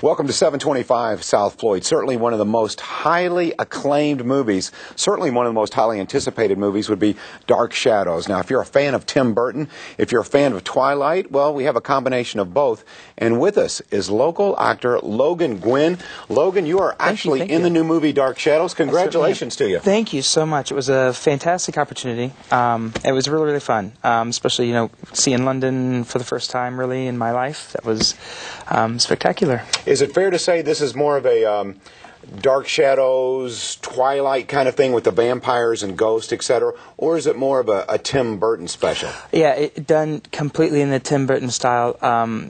Welcome to 725 South Floyd. Certainly one of the most highly acclaimed movies, certainly one of the most highly anticipated movies would be Dark Shadows. Now, if you're a fan of Tim Burton, if you're a fan of Twilight, well, we have a combination of both. And with us is local actor Logan Guinn. Logan, you are actually in the new movie Dark Shadows. Congratulations to you. Thank you so much. It was a fantastic opportunity. It was really, really fun, especially, seeing London for the first time, really, in my life. That was spectacular. Is it fair to say this is more of a Dark Shadows, Twilight kind of thing with the vampires and ghosts, etc., or is it more of a Tim Burton special? Yeah, done completely in the Tim Burton style.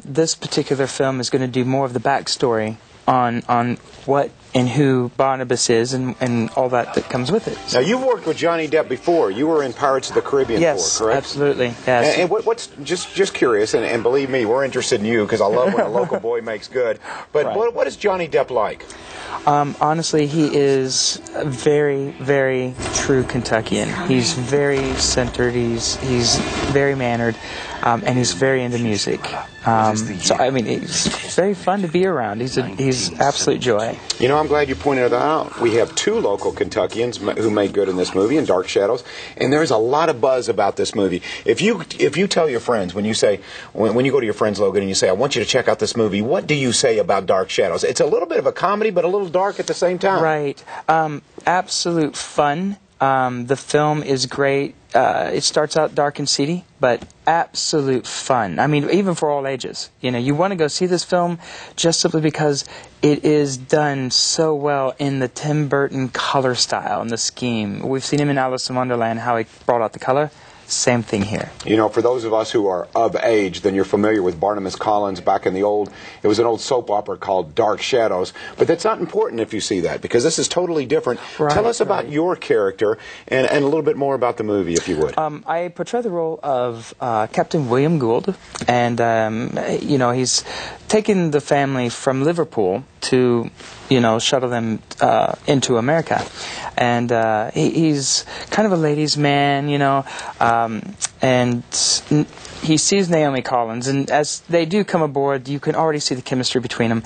This particular film is going to do more of the backstory on what and who Barnabas is and all that comes with it. Now, you've worked with Johnny Depp before. You were in Pirates of the Caribbean 4, correct? Yes, absolutely. Yes. And what's just curious, and believe me, we're interested in you because I love when a local boy makes good. But right. What is Johnny Depp like? Honestly, he is a very, very true Kentuckian. He's very centered. He's very mannered, and he's very into music. He's very fun to be around. He's absolute joy. I'm glad you pointed that out. We have two local Kentuckians who made good in this movie, in Dark Shadows, and there's a lot of buzz about this movie. If you tell your friends, when you go to your friends, Logan, and you say, I want you to check out this movie, what do you say about Dark Shadows? It's a little bit of a comedy, but a little dark at the same time. Right. Absolute fun. The film is great. It starts out dark and seedy, but absolute fun. I mean, even for all ages. You want to go see this film just simply because it is done so well in the Tim Burton color style and the scheme. We've seen him in Alice in Wonderland, how he brought out the color. Same thing here. For those of us who are of age, then you're familiar with Barnabas Collins back in it was an old soap opera called Dark Shadows. But that's not important if you see that, because this is totally different. Right, Tell us about your character and a little bit more about the movie, if you would. I portray the role of Captain William Gould, and, he's taken the family from Liverpool to, shuttle them into America. And he's kind of a ladies' man, and he sees Naomi Collins, and as they do come aboard, you can already see the chemistry between them.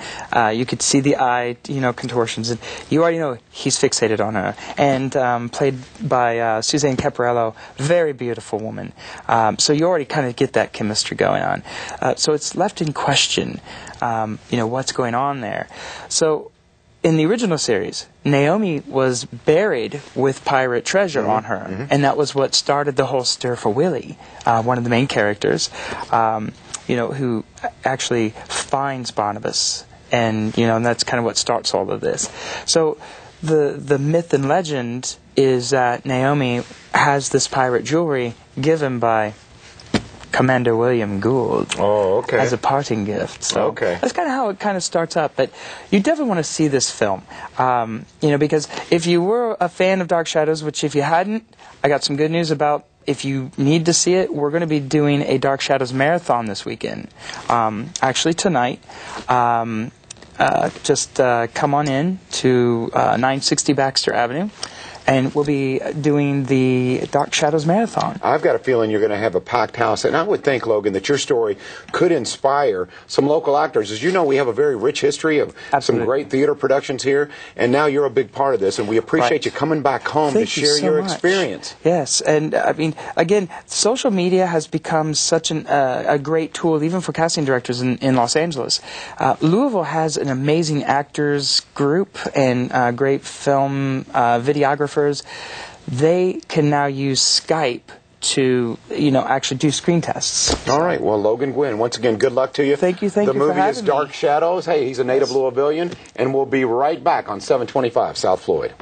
You could see the eye, contortions, and you already know he's fixated on her. And played by Suzanne Caparello, very beautiful woman. So you already kind of get that chemistry going on. So it's left in question, what's going on there. So in the original series, Naomi was buried with pirate treasure on her, and that was what started the whole stir for Willie, one of the main characters, who actually finds Barnabas, and that's kind of what starts all of this. So the myth and legend is that Naomi has this pirate jewelry given by Commander William Gould as a parting gift. So that's kind of how it kind of starts up. But you definitely want to see this film, because if you were a fan of Dark Shadows, which if you hadn't, I got some good news about. If you need to see it, we're going to be doing a Dark Shadows marathon this weekend. Actually tonight. Just come on in to 960 Baxter Avenue, and we'll be doing the Dark Shadows Marathon. I've got a feeling you're going to have a packed house, and I would think, Logan, that your story could inspire some local actors. As you know, we have a very rich history of some great theater productions here, and now you're a big part of this, and we appreciate you coming back home to share your experience. Yes, and again, social media has become such a great tool, even for casting directors in Los Angeles. Louisville has an amazing actors group and great film videographers. They can now use Skype to, actually do screen tests. All right. Well, Logan Guinn, once again, good luck to you. Thank you for having me. The movie is Dark Shadows. Hey, he's a native Louisvillian, and we'll be right back on 725 South Floyd.